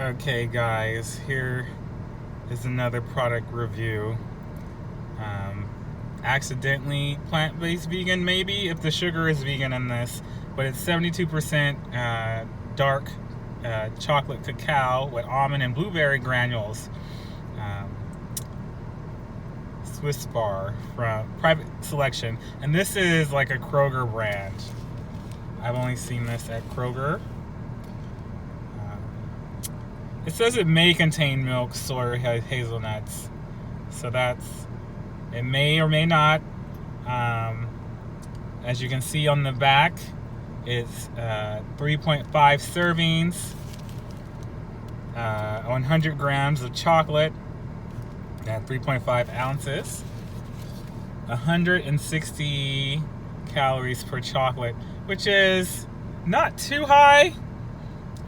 Okay, guys, here is another product review. Um, Accidentally plant-based vegan, maybe, if the sugar is vegan in this, but it's 72% dark chocolate cacao with almond and blueberry granules. Um, Swiss bar from Private Selection, and this is like a Kroger brand. I've only seen this at Kroger. It says it may contain milk, soy, or hazelnuts. So it may or may not. As you can see on the back, it's 3.5 servings, 100 grams of chocolate, and 3.5 ounces, 160 calories per chocolate, which is not too high.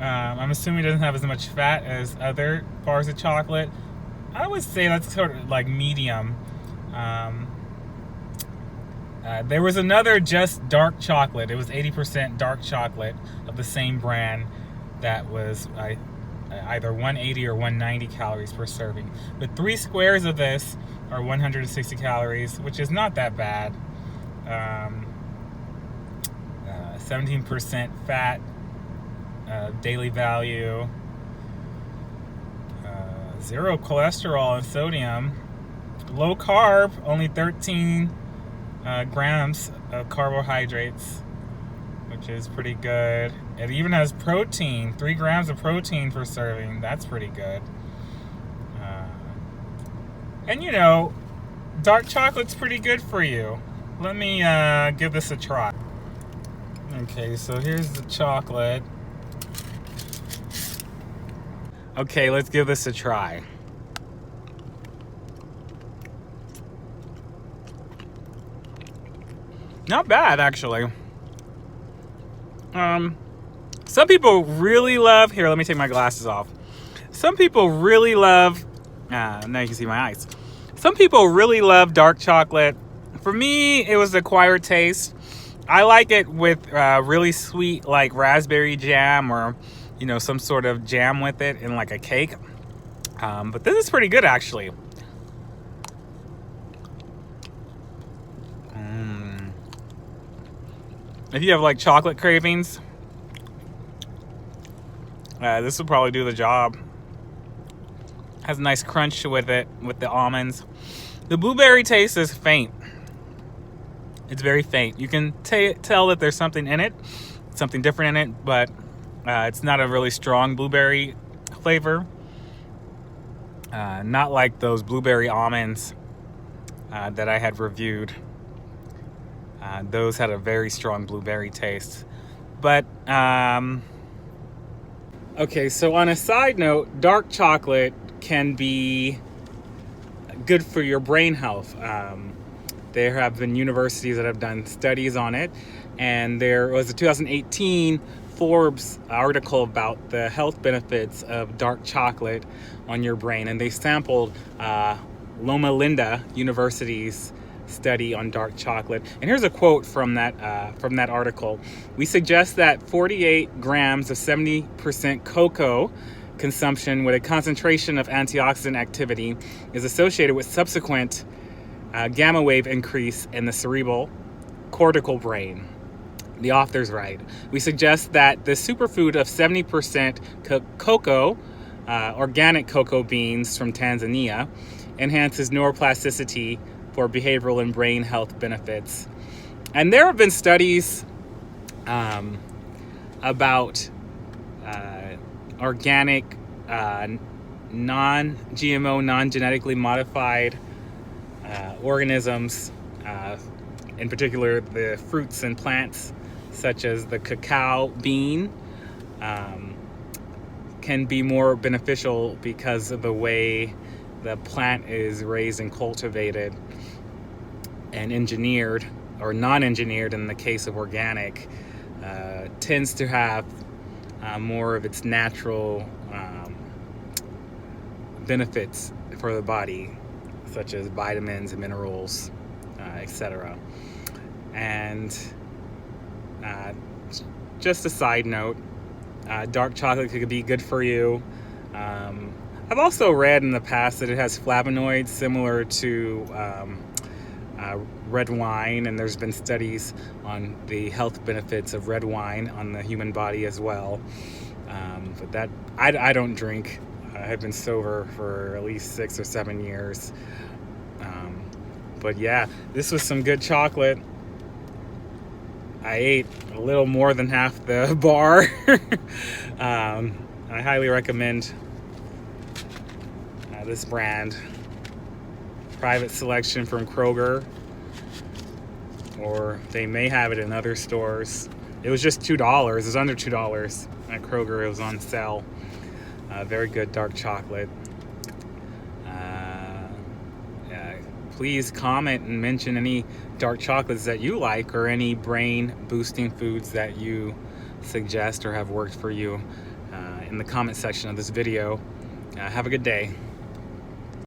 I'm assuming it doesn't have as much fat as other bars of chocolate. I would say that's sort of like medium. There was another just dark chocolate. It was 80% dark chocolate of the same brand that was either 180 or 190 calories per serving. But 3 squares of this are 160 calories, which is not that bad. 17% fat. Daily value, 0 cholesterol and sodium, low carb, only 13 grams of carbohydrates, which is pretty good. It even has protein, 3 grams of protein per serving. That's pretty good. And you know, dark chocolate's pretty good for you. Let me give this a try. Okay, so here's the chocolate. Okay, let's give this a try. Not bad, actually. Some people really love. Here, let me take my glasses off. Some people really love. Now you can see my eyes. Some people really love dark chocolate. For me, it was an acquired taste. I like it with really sweet, like raspberry jam, or some sort of jam with it in like a cake. But this is pretty good, actually. If you have like chocolate cravings, this will probably do the job. Has a nice crunch with it, with the almonds. The blueberry taste is faint. It's very faint. You can tell that there's something in it, something different in it, but it's not a really strong blueberry flavor. Not like those blueberry almonds that I had reviewed. Those had a very strong blueberry taste. But, okay, so on a side note, dark chocolate can be good for your brain health. There have been universities that have done studies on it, and there was a 2018 Forbes article about the health benefits of dark chocolate on your brain, and they sampled Loma Linda University's study on dark chocolate. And here's a quote from that article. We suggest that 48 grams of 70% cocoa consumption with a concentration of antioxidant activity is associated with subsequent gamma wave increase in the cerebral cortical brain. The authors write, we suggest that the superfood of 70% cocoa, organic cocoa beans from Tanzania, enhances neuroplasticity for behavioral and brain health benefits. And there have been studies about organic, non-GMO, non-genetically modified organisms, in particular the fruits and plants such as the cacao bean, can be more beneficial because of the way the plant is raised and cultivated and engineered, or non-engineered in the case of organic, tends to have more of its natural benefits for the body, such as vitamins and minerals, etc. And just a side note, dark chocolate could be good for you. I've also read in the past that it has flavonoids similar to red wine, and there's been studies on the health benefits of red wine on the human body as well. But that I don't drink. I've been sober for at least 6 or 7 years. But yeah, this was some good chocolate. I ate a little more than half the bar. I highly recommend this brand. Private selection from Kroger, or they may have it in other stores. It was just $2. It was under $2 at Kroger. It was on sale. Very good dark chocolate. Please comment and mention any dark chocolates that you like, or any brain boosting foods that you suggest or have worked for you in the comment section of this video. Have a good day.